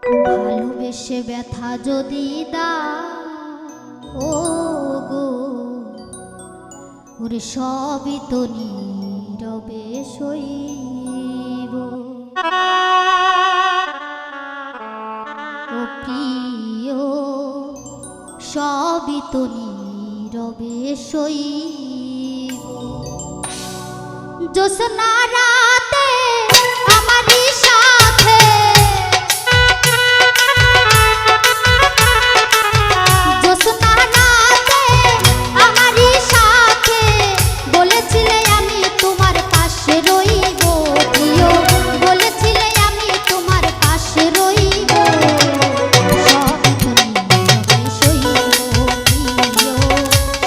ভালোবেসে ব্যথা যদি দা ও গো ওরে সবই তো নীরবে সইব ও প্রিয় সবই তো নীরবে সইব জ্যোৎস্না রাতে আমারই সাথে জ্যোৎস্না রাতে আমারই সাথে বলেছিলে আমি তোমার পাশে রইব প্রিয় বলেছিলে আমি তোমার পাশে রইব সবই তো নীরবে সইব প্রিয়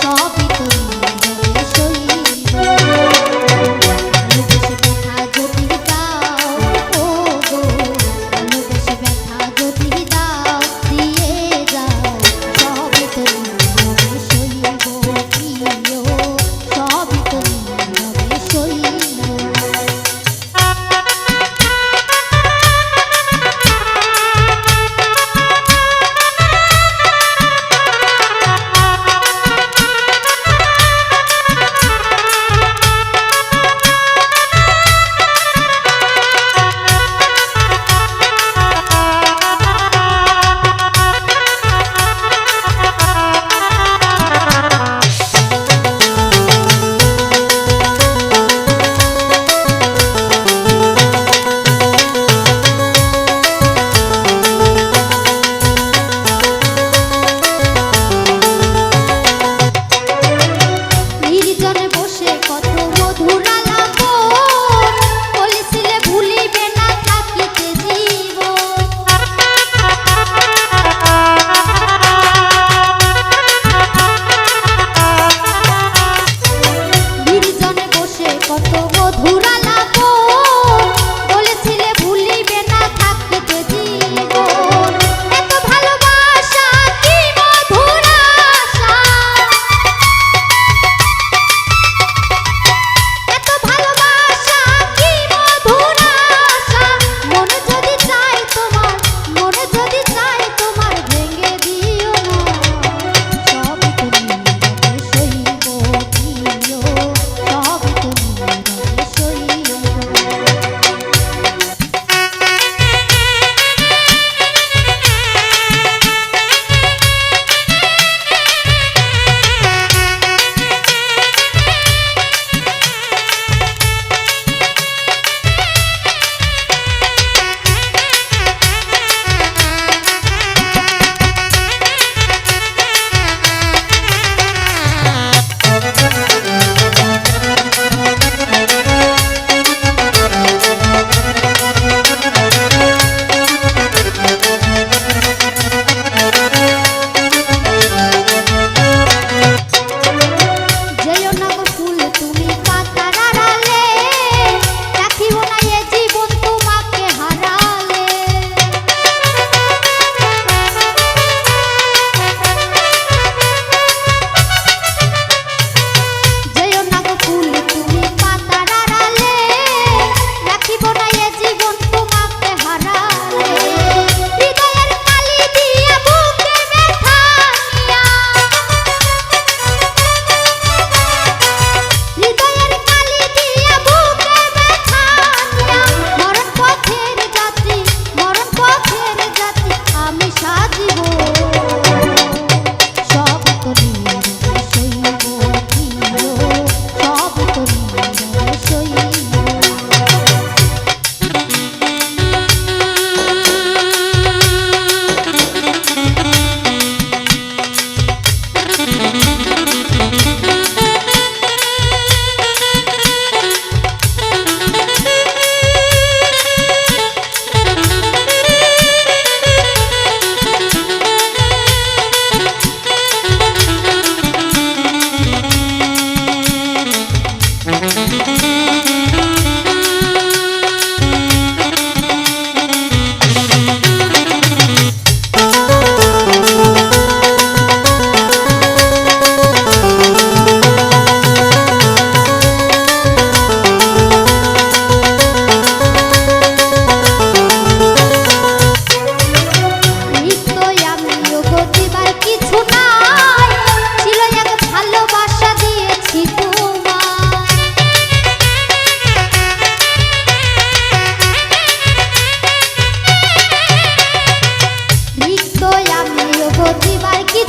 সবই তো নীরবে সইব ভালোবেসে ব্যথা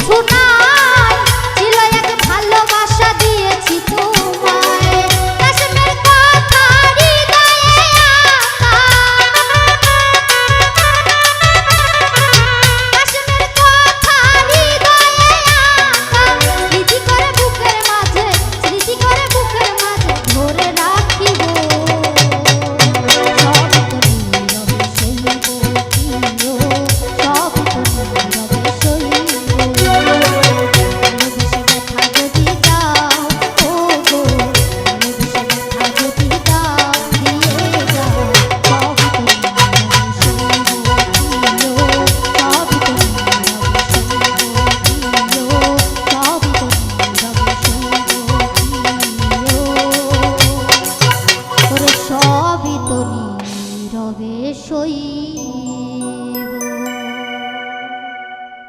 কিছু নাই, ছিল এক ভালোবাসা দিয়েছি তোমায়। কাশ্মীর কথা হৃদয়ে আঁকা, কাশ্মীর কথা হৃদয়ে আঁকা, স্মৃতি করে বুকের মাঝে, স্মৃতি করে বুকের মাঝে ধরে রাখিব। সব তো নীরবে সইব প্রিয়, সব তো নীরবে সইব। ভালোবেসে ব্যথা যদি দাও, ও গো ভালোবেসে ব্যথা যদি দাও, দিয়ে যাও। সব তো নীরবে সইব প্রিয়, সব তো নীরবে সইব প্রিয়, সব তো নীরবে সইব প্রিয়। ওরে সবই তো নীরবে সইব।